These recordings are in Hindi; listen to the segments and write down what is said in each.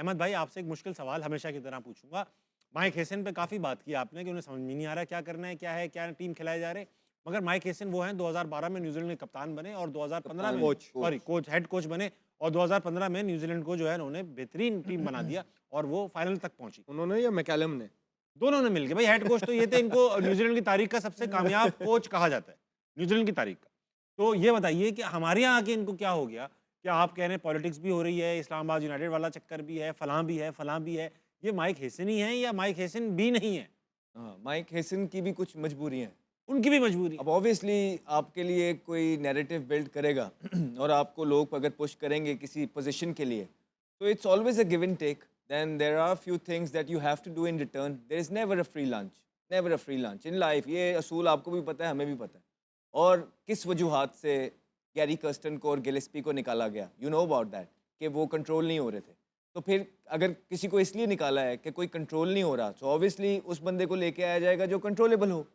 अहमद भाई आपसे एक मुश्किल सवाल हमेशा की तरह पूछूंगा। माइक हेसन पे काफ़ी बात की आपने कि उन्हें समझ में नहीं आ रहा क्या करना है, क्या टीम खिलाए जा रहे। मगर माइक हेसन वो हैं 2012 में न्यूजीलैंड के कप्तान बने और 2015 में coach sorry coach head coach बने और 2015 में न्यूजीलैंड को जो है उन्होंने बेहतरीन टीम बना दिया और वो फाइनल तक पहुंची। उन्होंने या मैकैलम ने? दोनों ने मिलकर भाई हेड कोच तो ये थे, इनको न्यूजीलैंड की तारीख का सबसे कामयाब कोच कहा जाता है न्यूजीलैंड की तारीख का। तो ये बताइए कि हमारे यहाँ आके इनको क्या हो गया? क्या आप कह रहे हैं पॉलिटिक्स भी हो रही है, इस्लामाबाद यूनाइटेड वाला चक्कर भी है, फलां भी है, फलां भी है। ये माइक हेसन ही है या माइक हेसन भी नहीं है? हाँ, माइक हेसन की भी कुछ मजबूरियाँ हैं। उनकी भी मजबूरी है। अब ऑब्वियसली आपके लिए कोई नैरेटिव बिल्ड करेगा और आपको लोग अगर पुश करेंगे किसी पोजीशन के लिए, तो it's always a give and take. Then there are few things that you have to do in return. There is never a free lunch, never a free lunch in life. ये असूल आपको भी पता है, हमें भी पता है। और किस वजूहात से गैरी कर्स्टन को और गिलेस्पी को निकाला गया, यू नो अबाउट दैट, कि वो कंट्रोल नहीं हो रहे थे। तो फिर अगर किसी को इसलिए निकाला है कि कोई कंट्रोल नहीं हो रहा, तो ऑब्वियसली उस बंदे को लेके आया जाएगा जो कंट्रोलेबल हो।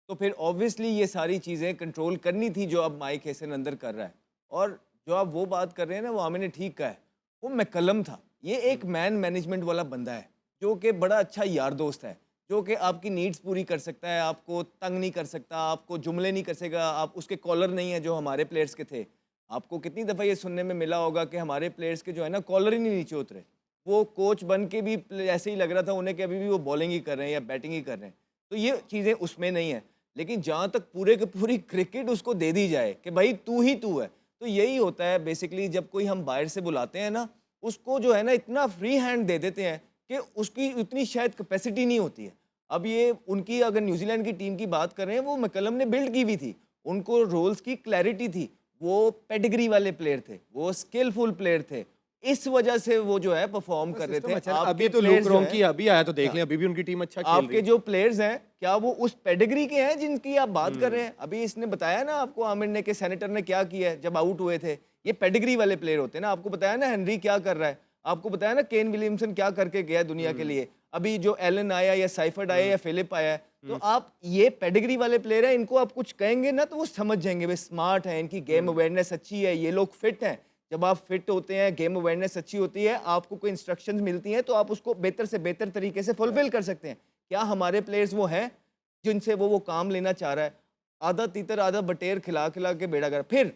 तो फिर ऑब्वियसली ये सारी चीज़ें कंट्रोल करनी थी जो अब माइक हेसन अंदर कर रहा है। और जो आप वो बात कर रहे हैं ना, वो आमिर ने ठीक कहा है, वो मैकलम था। ये एक मैन मैनेजमेंट वाला बंदा है जो कि बड़ा अच्छा यार दोस्त है, जो कि आपकी नीड्स पूरी कर सकता है, आपको तंग नहीं कर सकता, आपको जुमले नहीं कर सकेगा। आप उसके कॉलर नहीं है जो हमारे प्लेयर्स के थे। आपको कितनी दफ़ा ये सुनने में मिला होगा कि हमारे प्लेयर्स के जो है ना कॉलर ही नहीं नीचे उतरे। वो कोच बन के भी ऐसे ही लग रहा था उन्हें कि अभी भी वो बॉलिंग ही कर रहे हैं या बैटिंग ही कर रहे हैं। तो ये चीज़ें उसमें नहीं है। लेकिन जहाँ तक पूरे की पूरी क्रिकेट उसको दे दी जाए कि भाई तू ही तू है, तो यही होता है बेसिकली। जब कोई हम बाहर से बुलाते हैं ना, उसको जो है ना इतना फ्री हैंड दे देते हैं कि उसकी उतनी शायद कैपेसिटी नहीं होती है। अब ये उनकी अगर न्यूजीलैंड की टीम की बात कर रहे हैं, वो मैकलम ने बिल्ड की हुई थी, उनको रोल्स की क्लैरिटी थी, वो पेडिग्री वाले प्लेयर थे, वो स्किलफुल प्लेयर थे। इस वजह से वो जो है परफॉर्म कर रहे थे। अच्छा, आपके अभी तो players लूक जो रॉन्ग हैं- की अभी आया तो देख हाँ, लें, अभी भी उनकी टीम अच्छा खेल रही आपके है। जो प्लेयर्स हैं क्या वो उस पेडिग्री के हैं जिनकी आप बात कर रहे हैं? अभी इसने बताया ना आपको, आमिर ने, कि सेनेटर ने क्या किया है जब आउट हुए थे। ये पेडिग्री वाले प्लेयर होते हैं ना। आपको बताया ना हेनरी क्या कर रहा है, आपको बताया ना केन विलियमसन क्या करके गया है दुनिया के लिए। अभी जो एलन आया या साइफर्ड आया या फिलिप आया है, तो आप ये पेडिग्री वाले प्लेयर हैं, इनको आप कुछ कहेंगे ना तो वो समझ जाएंगे, वे स्मार्ट हैं, इनकी गेम अवेयरनेस अच्छी है, ये लोग फिट हैं। जब आप फिट होते हैं, गेम अवेयरनेस अच्छी होती है, आपको कोई इंस्ट्रक्शंस मिलती हैं तो आप उसको बेहतर से बेहतर तरीके से फुलफिल कर सकते हैं। क्या हमारे प्लेयर्स वो हैं जिनसे वो काम लेना चाह रहा है? आधा तीतर आधा बटेर खिला खिला के बेड़ा कर। फिर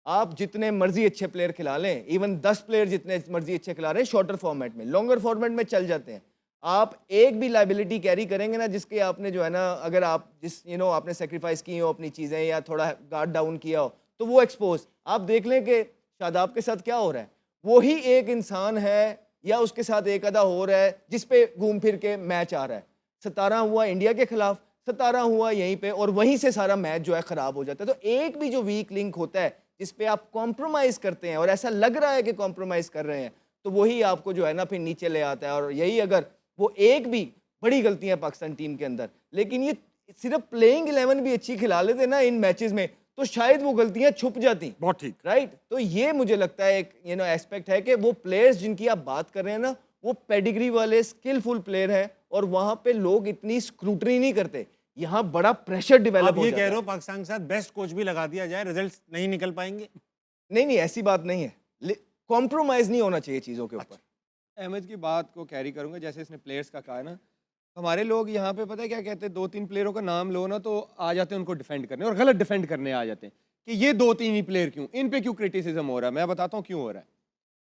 आप जितने मर्जी अच्छे प्लेयर खिला लें, इवन 10 प्लेयर जितने मर्जी अच्छे खिला रहे हैं शॉर्टर फॉर्मेट में, लॉन्गर फॉर्मेट में चल जाते हैं। आप एक भी लाइबिलिटी कैरी करेंगे ना जिसके आपने जो है ना, अगर आप जिस आपने सेक्रीफाइस की हो अपनी चीज़ें या थोड़ा गार्ड डाउन किया हो, तो वो एक्सपोज। आप देख लें कि शादाब के साथ क्या हो रहा है। वो ही एक इंसान है या उसके साथ एक आधा हो रहा है जिस पे घूम फिर के मैच आ रहा है। 17 हुआ इंडिया के खिलाफ, 17 हुआ यहीं पे, और वहीं से सारा मैच जो है खराब हो जाता है। तो एक भी जो वीक लिंक होता है जिस पे आप कॉम्प्रोमाइज करते हैं और ऐसा लग रहा है कि कॉम्प्रोमाइज कर रहे हैं, तो वही आपको जो है ना फिर नीचे ले आता है। और यही अगर वो एक भी बड़ी गलती है पाकिस्तान टीम के अंदर, लेकिन ये सिर्फ प्लेइंग 11 भी अच्छी खिला लेते ना इन मैचेस में, तो शायद वो गलतियां छुप जाती। बहुत ठीक। राइट, तो ये मुझे लगता है एक एस्पेक्ट है कि वो प्लेयर्स जिनकी आप बात कर रहे हैं ना, वो पेडिग्री वाले स्किलफुल प्लेयर हैं और वहां पे लोग इतनी स्क्रूटनी नहीं करते। यहाँ बड़ा प्रेशर डिवेलप आप हो ये जाता कह है। रहे हो पाकिस्तान के साथ बेस्ट कोच भी लगा दिया जाए, रिजल्ट्स नहीं निकल पाएंगे? नहीं नहीं, ऐसी बात नहीं है। कॉम्प्रोमाइज नहीं होना चाहिए चीजों के ऊपर। अहमद की बात को कैरी करूंगा, जैसे इसने प्लेयर्स का कहा ना, हमारे लोग यहाँ पे पता है क्या कहते हैं, 2-3 प्लेयरों का नाम लो ना तो आ जाते हैं उनको डिफेंड करने, और गलत डिफेंड करने आ जाते हैं कि ये 2-3 ही प्लेयर क्यों, इन पे क्यों क्रिटिसिज्म हो रहा है। मैं बताता हूँ क्यों हो रहा है।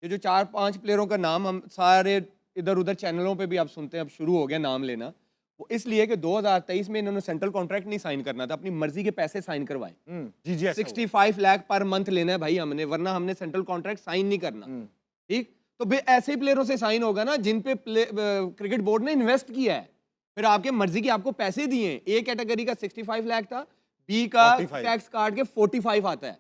ये जो 4-5 प्लेयरों का नाम हम सारे इधर उधर चैनलों पे भी आप सुनते हैं, अब शुरू हो गया नाम लेना, वो इसलिए कि 2023 में इन्होंने सेंट्रल कॉन्ट्रैक्ट नहीं साइन करना था, अपनी मर्जी के पैसे साइन करवाए। जी जी, ऐसा हुआ। 65 लाख पर मंथ लेना है भाई हमने, वरना हमने सेंट्रल कॉन्ट्रैक्ट साइन नहीं करना। ठीक, तो फिर ऐसे ही प्लेयरों से साइन होगा ना जिन पे क्रिकेट बोर्ड ने इन्वेस्ट किया है, फिर आपके मर्जी के आपको पैसे दिए। ए कैटेगरी का 65 लाख था, बी का 45 टैक्स काट के 45 आता है।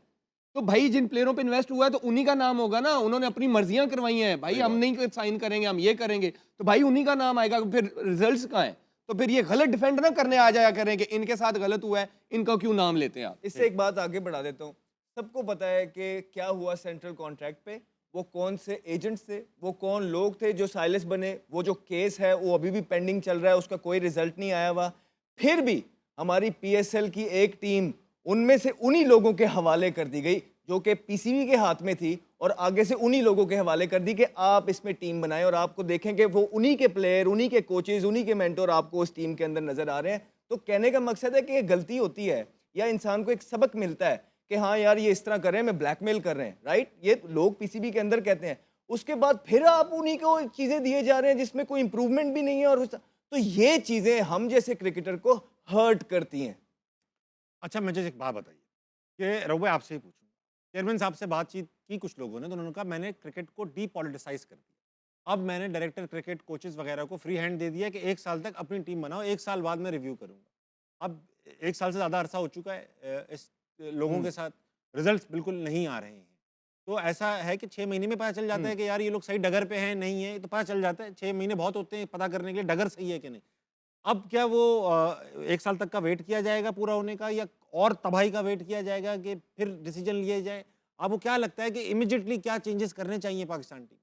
तो भाई जिन प्लेयरों पे इन्वेस्ट हुआ है तो उन्हीं का नाम होगा ना, उन्होंने अपनी मर्जियां करवाई हैं भाई, हम नहीं साइन करेंगे, हम ये करेंगे, तो भाई उन्हीं का नाम आएगा। फिर रिजल्ट्स कहाँ है? तो फिर ये गलत डिफेंड ना करने आ जाया करें कि इनके साथ गलत हुआ है, इनका क्यों नाम लेते हैं आप। इससे एक बात आगे बढ़ा देता हूँ। सबको पता है कि क्या हुआ सेंट्रल कॉन्ट्रैक्ट पे, वो कौन से एजेंट्स थे, वो कौन लोग थे जो साइलेंस बने। वो जो केस है वो अभी भी पेंडिंग चल रहा है, उसका कोई रिजल्ट नहीं आया हुआ। फिर भी हमारी पीएसएल की एक टीम उनमें से उन्हीं लोगों के हवाले कर दी गई जो कि पीसीबी के हाथ में थी, और आगे से उन्हीं लोगों के हवाले कर दी कि आप इसमें टीम बनाएं, और आपको देखें कि वो उन्हीं के प्लेयर, उन्हीं के कोचेज, उन्हीं के मेंटोर आपको उस टीम के अंदर नजर आ रहे हैं। तो कहने का मकसद है कि ये गलती होती है या इंसान को एक सबक मिलता है कि हाँ यार ये इस तरह कर रहे हैं, मैं ब्लैकमेल कर रहे हैं, राइट? ये लोग पीसीबी के अंदर कहते हैं। उसके बाद फिर आप उन्हीं को चीजें दिए जा रहे हैं जिसमें कोई इंप्रूवमेंट भी नहीं है, और तो ये चीजें हम जैसे क्रिकेटर को हर्ट करती हैं। अच्छा, मुझे एक बात बताइए कि रघु भाई आपसे ही पूछूं, चेयरमैन साहब से बातचीत की कुछ लोगों ने, तो उन्होंने कहा मैंने क्रिकेट को डीपॉलिटिसाइज कर दिया, अब मैंने डायरेक्टर क्रिकेट कोचेज वगैरह को फ्री हैंड दे दिया कि 1 साल तक अपनी टीम बनाओ, 1 साल बाद मैं रिव्यू करूंगा। अब 1 साल से ज़्यादा अरसा हो चुका है इस लोगों के साथ, रिजल्ट्स बिल्कुल नहीं आ रहे हैं। तो ऐसा है कि 6 महीने में पता चल जाता है कि यार ये लोग सही डगर पे हैं नहीं है, तो पता चल जाता है। 6 महीने बहुत होते हैं पता करने के लिए डगर सही है कि नहीं। अब क्या वो 1 साल तक का वेट किया जाएगा पूरा होने का, या और तबाही का वेट किया जाएगा कि फिर डिसीजन लिए जाए? आपको क्या लगता है कि इमीडिएटली क्या चेंजेस करने चाहिए पाकिस्तान टीम?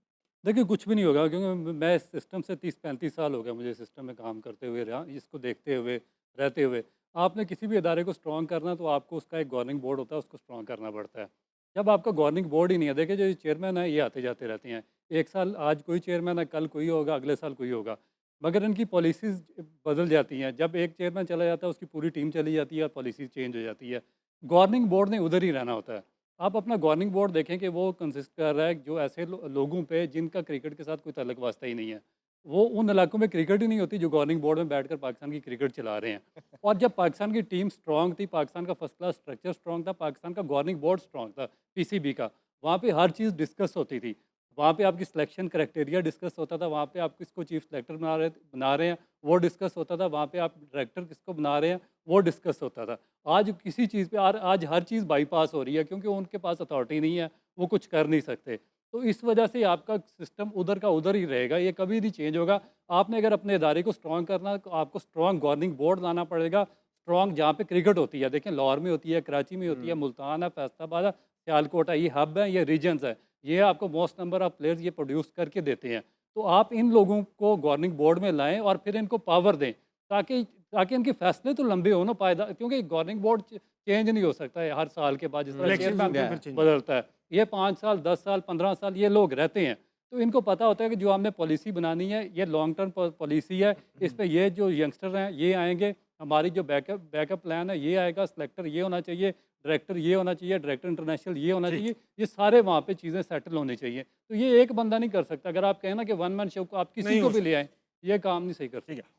देखिए, कुछ भी नहीं होगा, क्योंकि मैं इस सिस्टम से 30-35 साल हो गया मुझे सिस्टम में काम करते हुए, रहा इसको देखते हुए, रहते हुए। आपने किसी भी इदारे को स्ट्रॉन्ग करना तो आपको उसका एक गवर्निंग बोर्ड होता है, उसको स्ट्रॉन्ग करना पड़ता है। जब आपका गवर्निंग बोर्ड ही नहीं है, देखिए जो चेयरमैन है ये आते जाते रहते हैं। एक साल आज कोई चेयरमैन है, कल कोई होगा, अगले साल कोई होगा, मगर इनकी पॉलिसीज़ बदल जाती हैं। जब एक चेयरमैन चला जाता है उसकी पूरी टीम चली जाती है और पॉलिसी चेंज हो जाती है। गवर्निंग बोर्ड ने उधर ही रहना होता है। आप अपना गवर्निंग बोर्ड देखें कि वो कंसिस्ट कर रहा है जो ऐसे लोगों पे जिनका क्रिकेट के साथ कोई ताल्लुक वास्ता ही नहीं है। वो उन इलाकों में क्रिकेट ही नहीं होती जो गवर्निंग बोर्ड में बैठकर पाकिस्तान की क्रिकेट चला रहे हैं। और जब पाकिस्तान की टीम स्ट्रांग थी, पाकिस्तान का फर्स्ट क्लास स्ट्रक्चर स्ट्रांग था, पाकिस्तान का गवर्निंग बोर्ड स्ट्रांग था पीसीबी का, वहाँ पे हर चीज़ डिस्कस होती थी। वहाँ पे आपकी सिलेक्शन क्राइटेरिया डिस्कस होता था, वहाँ पे आप किसको चीफ सेलेक्टर बना रहे हैं वो डिस्कस होता था, वहाँ पे आप डायरेक्टर किसको बना रहे हैं वो डिस्कस होता था। आज किसी चीज़ पे आज हर चीज़ बाईपास हो रही है, क्योंकि उनके पास अथॉरिटी नहीं है, वो कुछ कर नहीं सकते। तो इस वजह से आपका सिस्टम उधर का उधर ही रहेगा, ये कभी नहीं चेंज होगा। आपने अगर अपने इदारे को स्ट्रॉन्ग करना है तो आपको स्ट्रॉन्ग गवर्निंग बोर्ड लाना पड़ेगा, स्ट्रॉन्ग जहाँ पे क्रिकेट होती है। देखें, लाहौर में होती है, कराची में होती है, मुल्तान है, फैसलाबाद है, सियालकोट है, ये हब है, ये रीजन्स है, ये आपको मोस्ट नंबर ऑफ प्लेयर्स ये प्रोड्यूस करके देते हैं। तो आप इन लोगों को गवर्निंग बोर्ड में लाएं और फिर इनको पावर दें, ताकि ताकि इनके फैसले तो लंबे हो ना पायदा, क्योंकि गवर्निंग बोर्ड चेंज नहीं हो सकता है हर साल के बाद, जिस तरह इलेक्शन चेयरमैन होते हैं, फिर change बदलता है। ये 5 साल, 10 साल, 15 साल ये लोग रहते हैं, तो इनको पता होता है कि जो हमने पॉलिसी बनानी है ये लॉन्ग टर्म पॉलिसी है, इस पे ये जो यंगस्टर हैं ये आएंगे, हमारी जो बैकअप प्लान है ये आएगा, सेलेक्टर ये होना चाहिए, डायरेक्टर ये होना चाहिए, डायरेक्टर इंटरनेशनल ये होना ठीक। चाहिए, ये सारे वहाँ पे चीज़ें सेटल होनी चाहिए। तो ये एक बंदा नहीं कर सकता। अगर आप कहें ना कि वन मैन शो को आप नहीं किसी हो को भी ले आएँ, ये काम नहीं सही कर सकते। ठीक है।